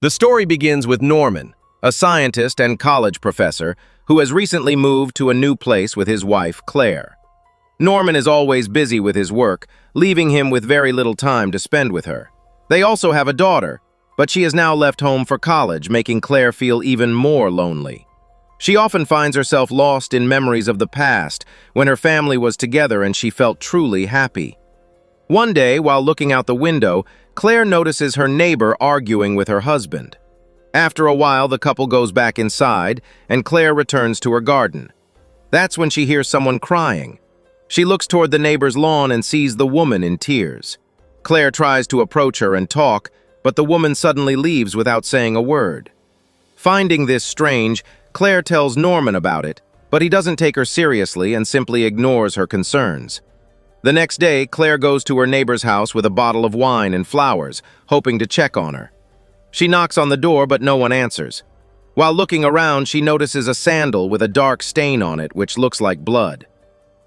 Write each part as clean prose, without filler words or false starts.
The story begins with Norman, a scientist and college professor who has recently moved to a new place with his wife, Claire. Norman is always busy with his work, leaving him with very little time to spend with her. They also have a daughter, but she has now left home for college, making Claire feel even more lonely. She often finds herself lost in memories of the past, when her family was together and she felt truly happy. One day, while looking out the window, Claire notices her neighbor arguing with her husband. After a while, the couple goes back inside, and Claire returns to her garden. That's when she hears someone crying. She looks toward the neighbor's lawn and sees the woman in tears. Claire tries to approach her and talk, but the woman suddenly leaves without saying a word. Finding this strange, Claire tells Norman about it, but he doesn't take her seriously and simply ignores her concerns. The next day, Claire goes to her neighbor's house with a bottle of wine and flowers, hoping to check on her. She knocks on the door, but no one answers. While looking around, she notices a sandal with a dark stain on it, which looks like blood.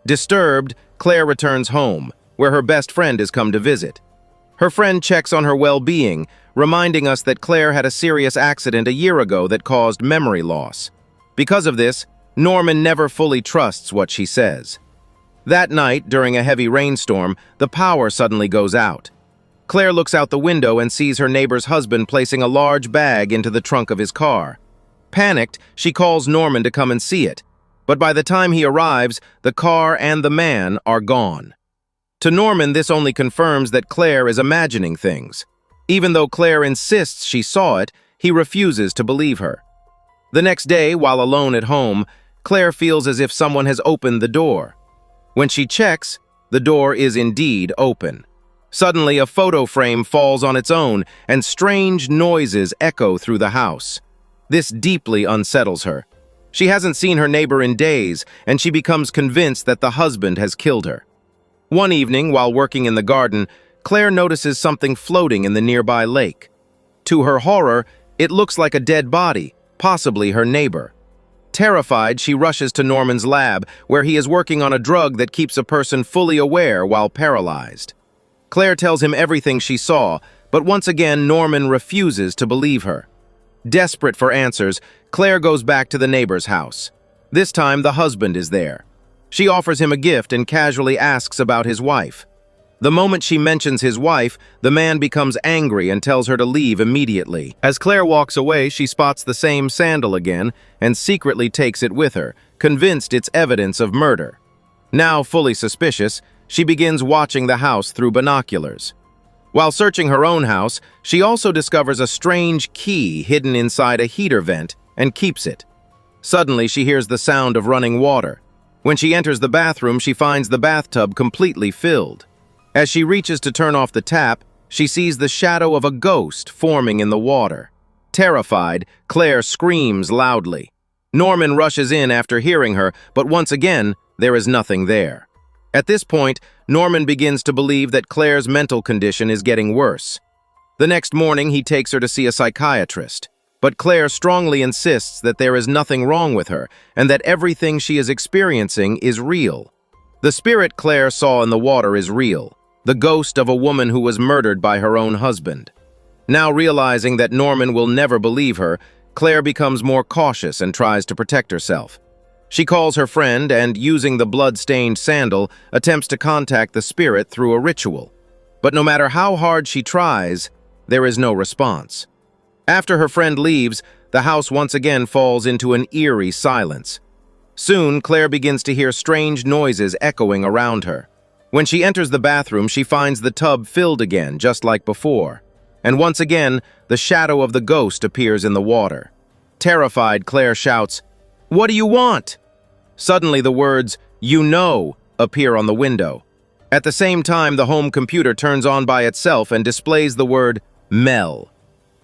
Disturbed, Claire returns home, where her best friend has come to visit. Her friend checks on her well-being, reminding us that Claire had a serious accident a year ago that caused memory loss. Because of this, Norman never fully trusts what she says. That night, during a heavy rainstorm, the power suddenly goes out. Claire looks out the window and sees her neighbor's husband placing a large bag into the trunk of his car. Panicked, she calls Norman to come and see it, but by the time he arrives, the car and the man are gone. To Norman, this only confirms that Claire is imagining things. Even though Claire insists she saw it, he refuses to believe her. The next day, while alone at home, Claire feels as if someone has opened the door. When she checks, the door is indeed open. Suddenly, a photo frame falls on its own, and strange noises echo through the house. This deeply unsettles her. She hasn't seen her neighbor in days, and she becomes convinced that the husband has killed her. One evening, while working in the garden, Claire notices something floating in the nearby lake. To her horror, it looks like a dead body, possibly her neighbor. Terrified, she rushes to Norman's lab, where he is working on a drug that keeps a person fully aware while paralyzed. Claire tells him everything she saw, but once again, Norman refuses to believe her. Desperate for answers, Claire goes back to the neighbor's house. This time, the husband is there. She offers him a gift and casually asks about his wife. The moment she mentions his wife, the man becomes angry and tells her to leave immediately. As Claire walks away, she spots the same sandal again and secretly takes it with her, convinced it's evidence of murder. Now fully suspicious, she begins watching the house through binoculars. While searching her own house, she also discovers a strange key hidden inside a heater vent and keeps it. Suddenly, she hears the sound of running water. When she enters the bathroom, she finds the bathtub completely filled. As she reaches to turn off the tap, she sees the shadow of a ghost forming in the water. Terrified, Claire screams loudly. Norman rushes in after hearing her, but once again, there is nothing there. At this point, Norman begins to believe that Claire's mental condition is getting worse. The next morning, he takes her to see a psychiatrist, but Claire strongly insists that there is nothing wrong with her and that everything she is experiencing is real. The spirit Claire saw in the water is real. The ghost of a woman who was murdered by her own husband. Now realizing that Norman will never believe her, Claire becomes more cautious and tries to protect herself. She calls her friend and, using the blood-stained sandal, attempts to contact the spirit through a ritual. But no matter how hard she tries, there is no response. After her friend leaves, the house once again falls into an eerie silence. Soon, Claire begins to hear strange noises echoing around her. When she enters the bathroom, she finds the tub filled again, just like before. And once again, the shadow of the ghost appears in the water. Terrified, Claire shouts, "What do you want?" Suddenly, the words, "You know," appear on the window. At the same time, the home computer turns on by itself and displays the word Mel.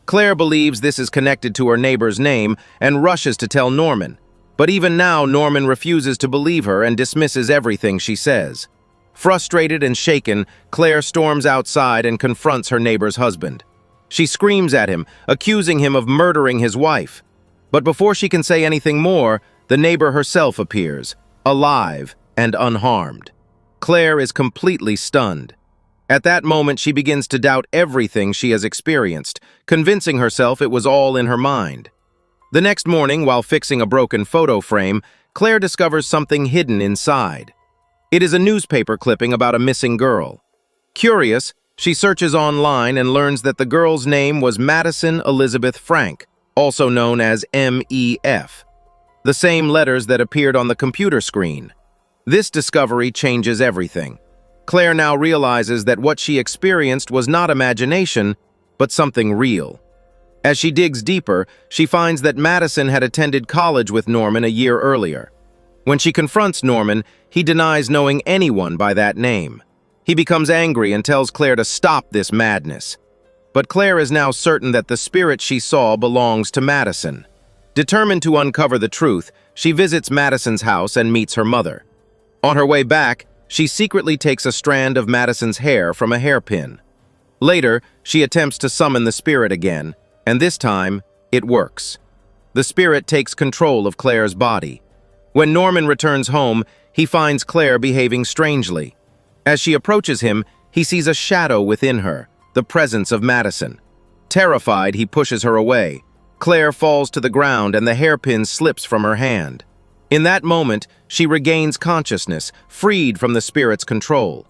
Claire believes this is connected to her neighbor's name and rushes to tell Norman. But even now, Norman refuses to believe her and dismisses everything she says. Frustrated and shaken, Claire storms outside and confronts her neighbor's husband. She screams at him, accusing him of murdering his wife. But before she can say anything more, the neighbor herself appears, alive and unharmed. Claire is completely stunned. At that moment, she begins to doubt everything she has experienced, convincing herself it was all in her mind. The next morning, while fixing a broken photo frame, Claire discovers something hidden inside. It is a newspaper clipping about a missing girl. Curious, she searches online and learns that the girl's name was Madison Elizabeth Frank, also known as MEF, the same letters that appeared on the computer screen. This discovery changes everything. Claire now realizes that what she experienced was not imagination, but something real. As she digs deeper, she finds that Madison had attended college with Norman a year earlier. When she confronts Norman, he denies knowing anyone by that name. He becomes angry and tells Claire to stop this madness. But Claire is now certain that the spirit she saw belongs to Madison. Determined to uncover the truth, she visits Madison's house and meets her mother. On her way back, she secretly takes a strand of Madison's hair from a hairpin. Later, she attempts to summon the spirit again, and this time, it works. The spirit takes control of Claire's body. When Norman returns home, he finds Claire behaving strangely. As she approaches him, he sees a shadow within her, the presence of Madison. Terrified, he pushes her away. Claire falls to the ground and the hairpin slips from her hand. In that moment, she regains consciousness, freed from the spirit's control.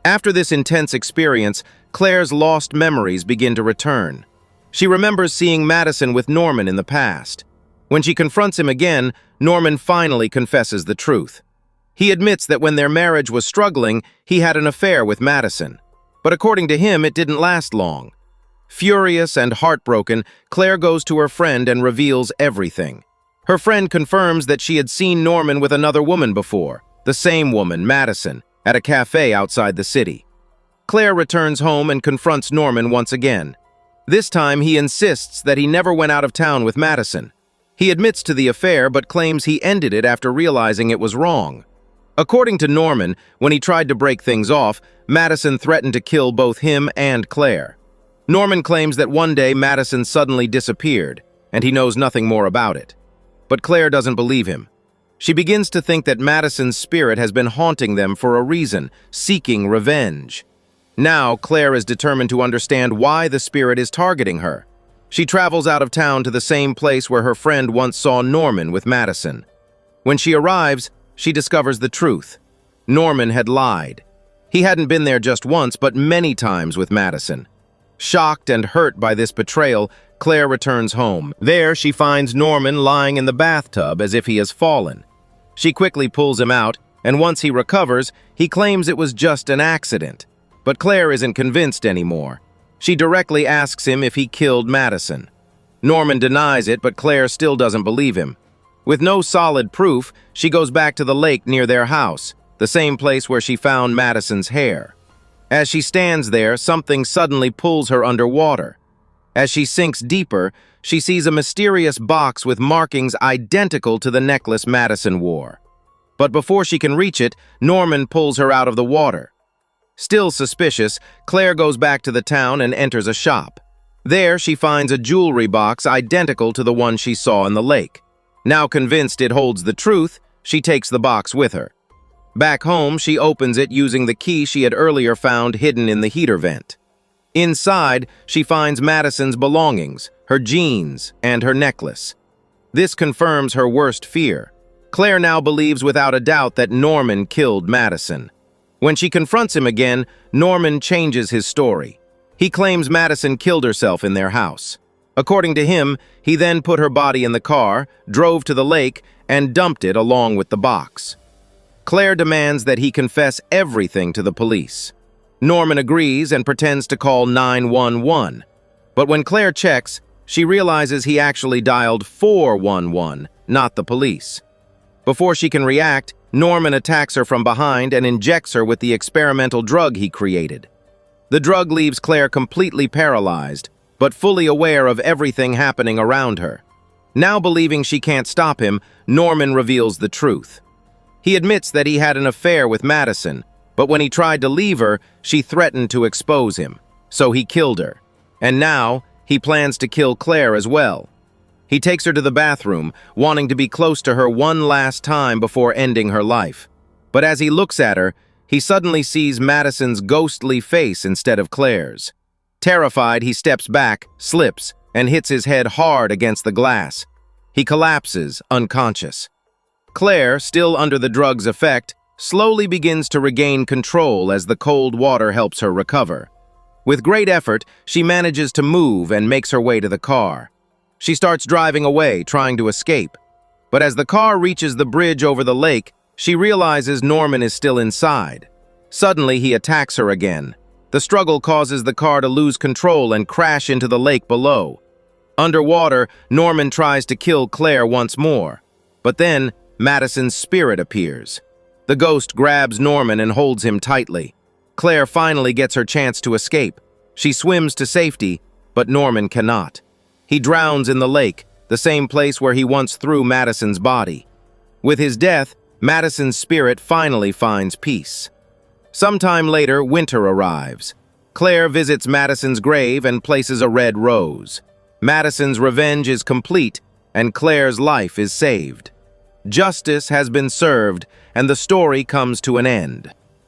After this intense experience, Claire's lost memories begin to return. She remembers seeing Madison with Norman in the past. When she confronts him again, Norman finally confesses the truth. He admits that when their marriage was struggling, he had an affair with Madison. But according to him, it didn't last long. Furious and heartbroken, Claire goes to her friend and reveals everything. Her friend confirms that she had seen Norman with another woman before, the same woman, Madison, at a cafe outside the city. Claire returns home and confronts Norman once again. This time, he insists that he never went out of town with Madison. He admits to the affair but claims he ended it after realizing it was wrong. According to Norman, when he tried to break things off, Madison threatened to kill both him and Claire. Norman claims that one day Madison suddenly disappeared, and he knows nothing more about it. But Claire doesn't believe him. She begins to think that Madison's spirit has been haunting them for a reason, seeking revenge. Now, Claire is determined to understand why the spirit is targeting her. She travels out of town to the same place where her friend once saw Norman with Madison. When she arrives, she discovers the truth. Norman had lied. He hadn't been there just once, but many times with Madison. Shocked and hurt by this betrayal, Claire returns home. There, she finds Norman lying in the bathtub as if he has fallen. She quickly pulls him out, and once he recovers, he claims it was just an accident. But Claire isn't convinced anymore. She directly asks him if he killed Madison. Norman denies it, but Claire still doesn't believe him. With no solid proof, she goes back to the lake near their house, the same place where she found Madison's hair. As she stands there, something suddenly pulls her underwater. As she sinks deeper, she sees a mysterious box with markings identical to the necklace Madison wore. But before she can reach it, Norman pulls her out of the water. Still suspicious, Claire goes back to the town and enters a shop. There, she finds a jewelry box identical to the one she saw in the lake. Now convinced it holds the truth, she takes the box with her. Back home, she opens it using the key she had earlier found hidden in the heater vent. Inside, she finds Madison's belongings, her jeans, and her necklace. This confirms her worst fear. Claire now believes without a doubt that Norman killed Madison. When she confronts him again, Norman changes his story. He claims Madison killed herself in their house. According to him, he then put her body in the car, drove to the lake, and dumped it along with the box. Claire demands that he confess everything to the police. Norman agrees and pretends to call 911. But when Claire checks, she realizes he actually dialed 411, not the police. Before she can react, Norman attacks her from behind and injects her with the experimental drug he created. The drug leaves Claire completely paralyzed, but fully aware of everything happening around her. Now believing she can't stop him, Norman reveals the truth. He admits that he had an affair with Madison, but when he tried to leave her, she threatened to expose him, so he killed her. And now, he plans to kill Claire as well. He takes her to the bathroom, wanting to be close to her one last time before ending her life. But as he looks at her, he suddenly sees Madison's ghostly face instead of Claire's. Terrified, he steps back, slips, and hits his head hard against the glass. He collapses, unconscious. Claire, still under the drug's effect, slowly begins to regain control as the cold water helps her recover. With great effort, she manages to move and makes her way to the car. She starts driving away, trying to escape. But as the car reaches the bridge over the lake, she realizes Norman is still inside. Suddenly, he attacks her again. The struggle causes the car to lose control and crash into the lake below. Underwater, Norman tries to kill Claire once more. But then, Madison's spirit appears. The ghost grabs Norman and holds him tightly. Claire finally gets her chance to escape. She swims to safety, but Norman cannot. He drowns in the lake, the same place where he once threw Madison's body. With his death, Madison's spirit finally finds peace. Sometime later, winter arrives. Claire visits Madison's grave and places a red rose. Madison's revenge is complete, and Claire's life is saved. Justice has been served, and the story comes to an end.